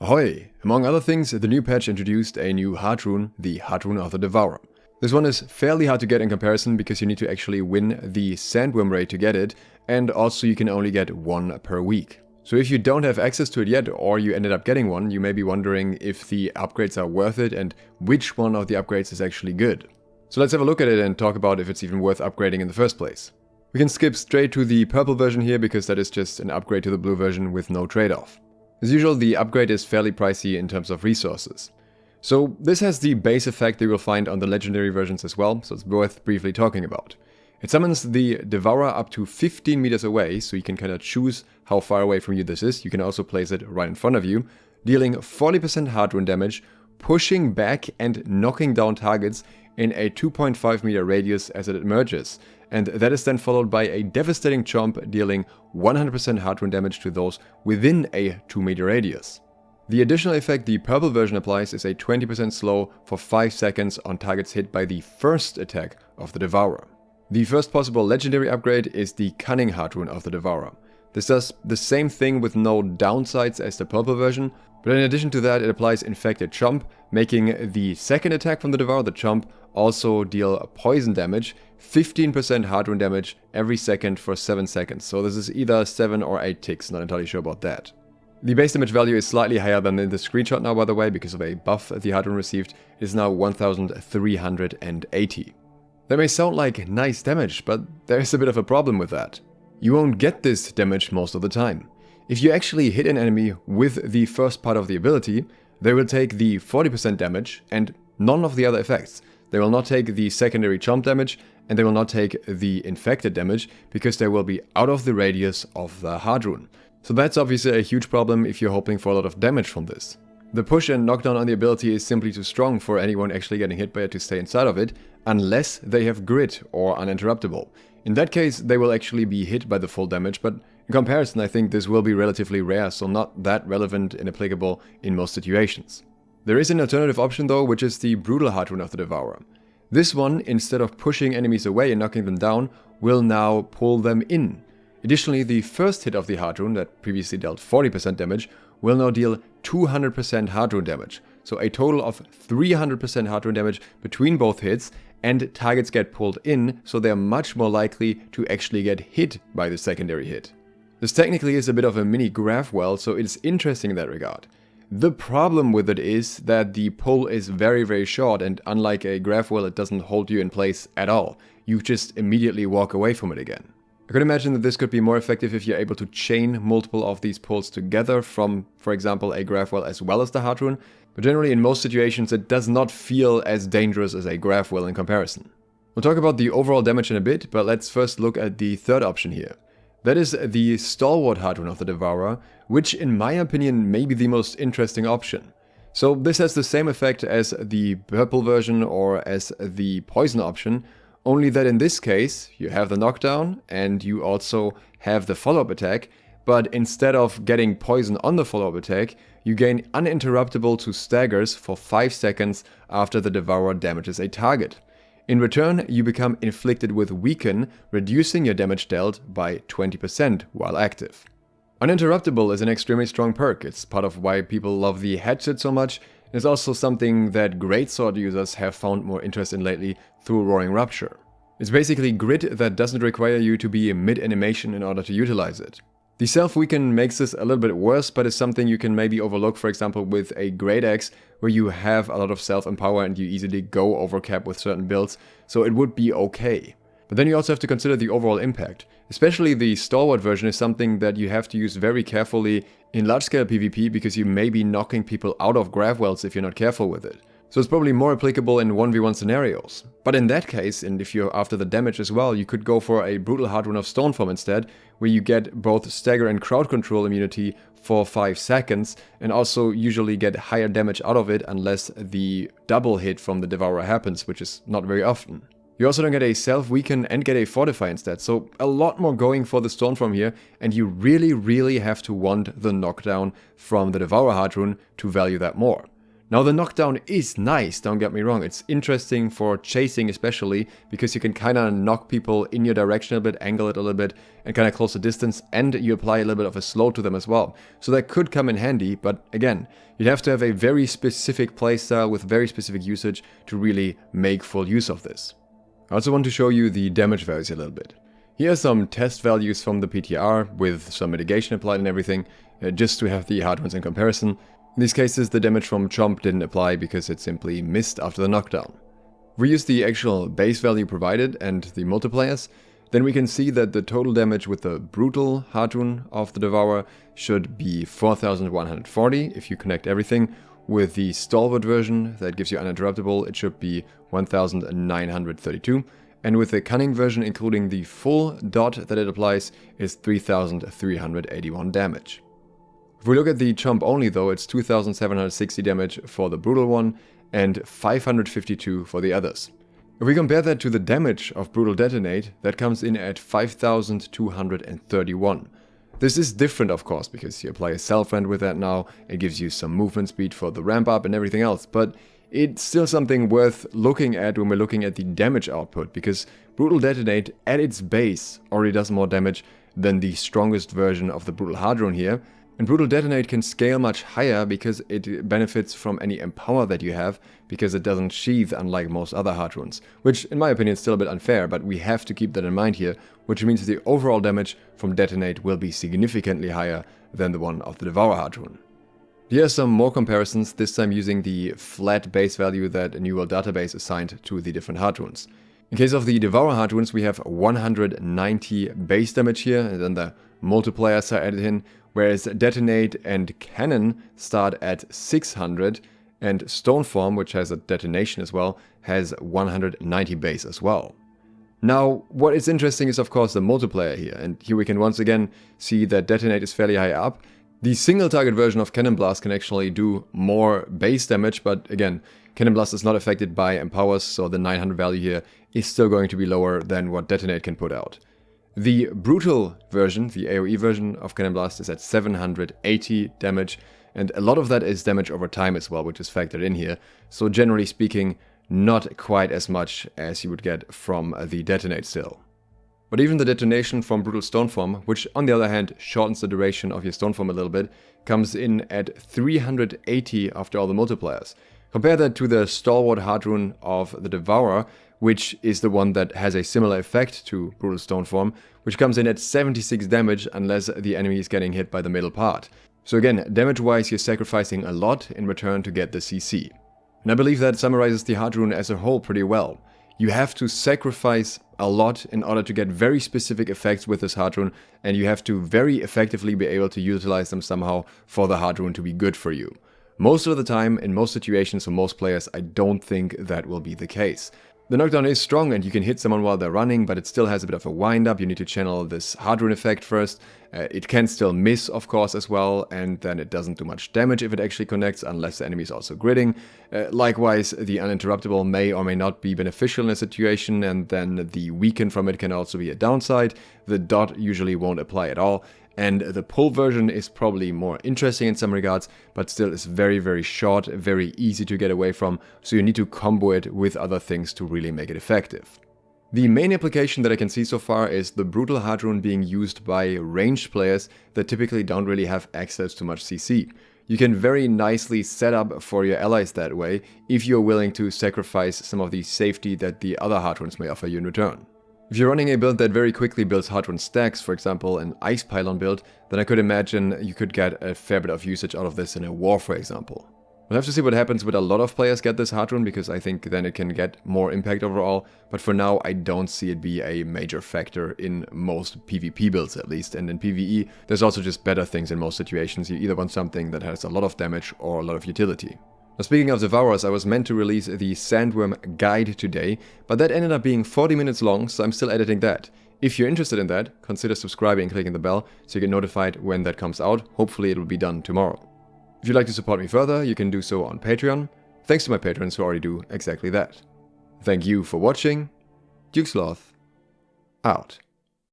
Ahoy! Among other things, the new patch introduced a new Heartrune, the Heartrune of the Devourer. This one is fairly hard to get in comparison because you need to actually win the Sandworm raid to get it, and also you can only get one per week. So if you don't have access to it yet, or you ended up getting one, you may be wondering if the upgrades are worth it and which one of the upgrades is actually good. So let's have a look at it and talk about if it's even worth upgrading in the first place. We can skip straight to the purple version here because that is just an upgrade to the blue version with no trade-off. As usual, the upgrade is fairly pricey in terms of resources. So this has the base effect that you will find on the legendary versions as well, so it's worth briefly talking about. It summons the Devourer up to 15 meters away, so you can kind of choose how far away from you this is. You can also place it right in front of you, dealing 40% Heartrune damage, pushing back and knocking down targets in a 2.5 meter radius as it emerges. And that is then followed by a devastating chomp dealing 100% Heartrune damage to those within a 2 meter radius. The additional effect the purple version applies is a 20% slow for 5 seconds on targets hit by the first attack of the Devourer. The first possible legendary upgrade is the Cunning Heartrune of the Devourer. This does the same thing with no downsides as the purple version, but in addition to that it applies Infected Chomp, making the second attack from the Devourer, the Chomp, also deal poison damage, 15% Heartrune damage every second for 7 seconds. So this is either 7 or 8 ticks, not entirely sure about that. The base damage value is slightly higher than in the screenshot now, by the way, because of a buff the Heartrune received. It is now 1380. That may sound like nice damage, but there is a bit of a problem with that. You won't get this damage most of the time. If you actually hit an enemy with the first part of the ability, they will take the 40% damage and none of the other effects. They will not take the secondary chomp damage, and they will not take the infected damage because they will be out of the radius of the Heartrune. So that's obviously a huge problem if you're hoping for a lot of damage from this. The push and knockdown on the ability is simply too strong for anyone actually getting hit by it to stay inside of it, unless they have grit or uninterruptible. In that case, they will actually be hit by the full damage, but in comparison I think this will be relatively rare, so not that relevant and applicable in most situations. There is an alternative option though, which is the Brutal Heartrune of the Devourer. This one, instead of pushing enemies away and knocking them down, will now pull them in. Additionally, the first hit of the Heartrune, that previously dealt 40% damage, will now deal 200% Heartrune damage. So a total of 300% Heartrune damage between both hits, and targets get pulled in, so they are much more likely to actually get hit by the secondary hit. This technically is a bit of a mini graph well, so it's interesting in that regard. The problem with it is that the pull is very short, and unlike a graph well, it doesn't hold you in place at all. You just immediately walk away from it again. I could imagine that this could be more effective if you're able to chain multiple of these pulls together from, for example, a graph well as well as the Heartrune, but generally in most situations it does not feel as dangerous as a graph well in comparison. We'll talk about the overall damage in a bit, but let's first look at the third option here. That is the Stalwart Heartrune of the Devourer, which in my opinion may be the most interesting option. So this has the same effect as the purple version or as the poison option, only that in this case you have the knockdown and you also have the follow-up attack, but instead of getting poison on the follow-up attack, you gain uninterruptible to staggers for 5 seconds after the Devourer damages a target. In return, you become inflicted with Weaken, reducing your damage dealt by 20% while active. Uninterruptible is an extremely strong perk. It's part of why people love the headset so much. It's also something that greatsword users have found more interest in lately through Roaring Rupture. It's basically grit that doesn't require you to be mid-animation in order to utilize it. The self-weaken makes this a little bit worse, but is something you can maybe overlook, for example with a Great Axe, where you have a lot of self-empower and you easily go overcap with certain builds, so it would be okay. But then you also have to consider the overall impact. Especially the Stalwart version is something that you have to use very carefully in large-scale PvP because you may be knocking people out of graph wells if you're not careful with it. So it's probably more applicable in 1v1 scenarios. But in that case, and if you're after the damage as well, you could go for a Brutal Heartrune of Stoneform instead, where you get both stagger and crowd control immunity for 5 seconds, and also usually get higher damage out of it unless the double hit from the Devourer happens, which is not very often. You also don't get a self-weaken and get a fortify instead, so a lot more going for the Stoneform here, and you really have to want the knockdown from the Devourer Heartrune to value that more. Now the knockdown is nice, don't get me wrong, it's interesting for chasing especially, because you can kinda knock people in your direction a bit, angle it a little bit, and kinda close the distance, and you apply a little bit of a slow to them as well. So that could come in handy, but again, you'd have to have a very specific playstyle with very specific usage to really make full use of this. I also want to show you the damage values a little bit. Here are some test values from the PTR with some mitigation applied and everything, just to have the Heartrunes in comparison. In these cases, the damage from Chomp didn't apply because it simply missed after the knockdown. If we use the actual base value provided and the multipliers, then we can see that the total damage with the Brutal Heartrune of the Devourer should be 4140 if you connect everything. With the Stalwart version that gives you uninterruptible, it should be 1932. And with the Cunning version, including the full dot that it applies, is 3381 damage. If we look at the Chomp only though, it's 2760 damage for the Brutal one and 552 for the others. If we compare that to the damage of Brutal Detonate, that comes in at 5231. This is different of course, because you apply a self-rend with that now, it gives you some movement speed for the ramp up and everything else, but it's still something worth looking at when we're looking at the damage output, because Brutal Detonate at its base already does more damage than the strongest version of the Brutal Heartrune here. And Brutal Detonate can scale much higher because it benefits from any empower that you have, because it doesn't sheath unlike most other Heartrunes, which in my opinion is still a bit unfair, but we have to keep that in mind here, which means the overall damage from Detonate will be significantly higher than the one of the Devourer Heartrune. Here are some more comparisons, this time using the flat base value that a New World database assigned to the different Heartrunes. In case of the Devourer Heartrunes, we have 190 base damage here, and then the multipliers are added in, whereas Detonate and Cannon start at 600, and Stoneform, which has a detonation as well, has 190 base as well. Now, what is interesting is of course the multiplier here, and here we can once again see that Detonate is fairly high up. The single target version of Cannon Blast can actually do more base damage, but again, Cannon Blast is not affected by empowers, so the 900 value here is still going to be lower than what Detonate can put out. The Brutal version, the AoE version of Cannon Blast, is at 780 damage, and a lot of that is damage over time as well, which is factored in here, so generally speaking, not quite as much as you would get from the Detonate still. But even the detonation from Brutal Stoneform, which on the other hand shortens the duration of your Stoneform a little bit, comes in at 380 after all the multipliers. Compare that to the Stalwart Heartrune of the Devourer, which is the one that has a similar effect to Brutal Stoneform, which comes in at 76 damage unless the enemy is getting hit by the middle part. So again, damage-wise you're sacrificing a lot in return to get the CC. And I believe that summarizes the Heartrune as a whole pretty well. You have to sacrifice a lot in order to get very specific effects with this Heartrune, and you have to very effectively be able to utilize them somehow for the Heartrune to be good for you. Most of the time, in most situations for most players, I don't think that will be the case. The knockdown is strong and you can hit someone while they're running, but it still has a bit of a wind-up. You need to channel this Heartrune effect first. It can still miss, of course, as well, and then it doesn't do much damage if it actually connects, unless the enemy is also gridding. Likewise, the uninterruptible may or may not be beneficial in a situation, and then the weaken from it can also be a downside. The dot usually won't apply at all. And the pull version is probably more interesting in some regards, but still is very, very short, very easy to get away from, so you need to combo it with other things to really make it effective. The main application that I can see so far is the Brutal Heartrune being used by ranged players that typically don't really have access to much CC. You can very nicely set up for your allies that way, if you're willing to sacrifice some of the safety that the other Heartrunes may offer you in return. If you're running a build that very quickly builds Heartrune stacks, for example an Ice Pylon build, then I could imagine you could get a fair bit of usage out of this in a war, for example. We'll have to see what happens when a lot of players get this Heartrune, because I think then it can get more impact overall, but for now I don't see it be a major factor in most PvP builds at least, and in PvE there's also just better things in most situations. You either want something that has a lot of damage or a lot of utility. Now, speaking of Devourers, I was meant to release the Sandworm guide today, but that ended up being 40 minutes long, so I'm still editing that. If you're interested in that, consider subscribing and clicking the bell so you get notified when that comes out. Hopefully it will be done tomorrow. If you'd like to support me further, you can do so on Patreon. Thanks to my patrons who already do exactly that. Thank you for watching. Dukesloth, out.